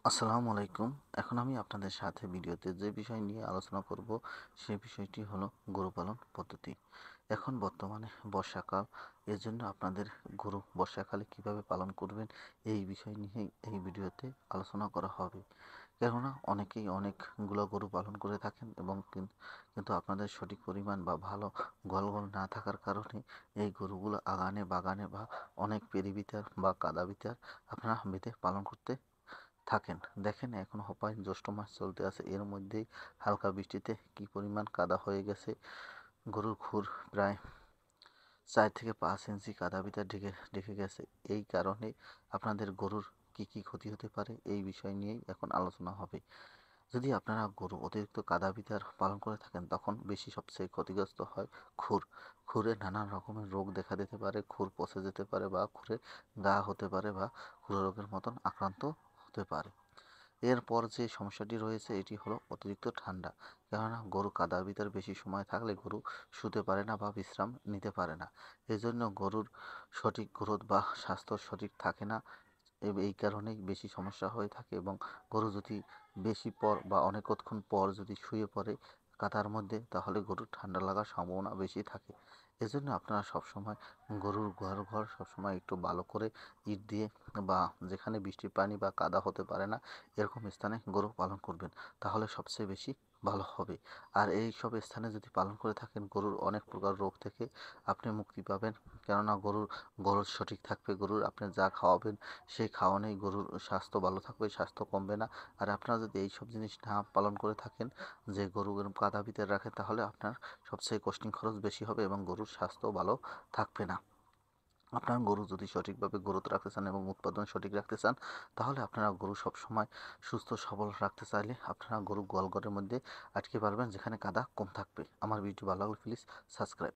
আসসালামু আলাইকুম। এখন আমি আপনাদের সাথে ভিডিওতে যে বিষয় নিয়ে আলোচনা করব সেই বিষয়টি হলো গরু পালন পদ্ধতি। এখন বর্তমানে বর্ষাকাল, এজন্য আপনাদের গরু বর্ষাকালে কিভাবে পালন করবেন এই বিষয় নিয়েই এই ভিডিওতে আলোচনা করা হবে। কেননা অনেকেই অনেকগুলো গরু পালন করে থাকেন এবং কিন্তু আপনাদের সঠিক পরিমাণ বা ভালো গোয়ালঘর না থাকার কারণে এই গরুগুলো আগানে বাগানে বা অনেক পেরিবিটার বা কাদা বিটার আপনারা বেঁধে পালন করতে থাকেন। দেখেন এখন হপায় জ্যৈষ্ঠ মাস চলতে আছে, এর মধ্যেই হালকা বৃষ্টিতে কি পরিমাণ কাদা হয়ে গেছে। গরুর খুর প্রায় 4 থেকে 5 ইঞ্চি কাদা ভিতর ঢেকে ঢেকে গেছে। এই কারণে আপনাদের গরুর কি কি ক্ষতি হতে পারে এই বিষয় নিয়েই এখন আলোচনা হবে। যদি আপনারা গরু অতিরিক্ত কাদা বিতার পালন করে থাকেন তখন বেশি সবচেয়ে ক্ষতিগ্রস্ত হয় খুর। খুরে নানান রকমের রোগ দেখা দিতে পারে, খুর পচে যেতে পারে বা খুরে ঘা হতে পারে বা খুরা রোগের মতন আক্রান্ত হতে পারে। এরপর যে সমস্যাটি রয়েছে এটি হলো অতিরিক্ত ঠান্ডা। কেননা গরু কাদার ভিতর বেশি সময় থাকলে গরু শুতে পারে না বা বিশ্রাম নিতে পারে না। এজন্য গরুর সঠিক গ্রোথ বা স্বাস্থ্য সঠিক থাকে না। এই কারণেই বেশি সমস্যা হয়ে থাকে এবং গরু যদি বেশি পর বা অনেকক্ষণ পর যদি শুয়ে পড়ে কাদার মধ্যে তাহলে গরুর ঠান্ডা লাগার সম্ভাবনা বেশি থাকে। এজন্য আপনারা সবসময় গরুর গোয়াল ঘর সবসময় একটু ভালো করে ইট দিয়ে বা যেখানে বৃষ্টির পানি বা কাদা হতে পারে না এরকম স্থানে গরু পালন করবেন, তাহলে সবচেয়ে বেশি ভালো হবে। আর এই সব স্থানে যদি পালন করে থাকেন গরুর অনেক প্রকার রোগ থেকে আপনি মুক্তি পাবেন। কেননা গরুর গরজ সঠিক থাকবে, গরুর আপনি যা খাওয়াবেন সেই খাওয়ানোই গরুর স্বাস্থ্য ভালো থাকবে, স্বাস্থ্য কমবে না। আর আপনারা যদি এইসব জিনিস না পালন করে থাকেন, যে গরু কাদা ভিতরে রাখেন, তাহলে আপনার সবচেয়ে কস্টিং খরচ বেশি হবে এবং গরুর স্বাস্থ্য ভালো থাকবে না। আপনার গরু যদি সঠিকভাবে গ্রোথ রাখতে চান এবং উৎপাদন সঠিক রাখতে চান, তাহলে আপনারা গরু সবসময় সুস্থ সবল রাখতে চাইলে আপনারা গরু গোয়ালঘরের মধ্যে আটকে পারবেন যেখানে কাদা কম থাকবে। আমার ভিডিও ভালো লাগলে প্লিজ সাবস্ক্রাইব।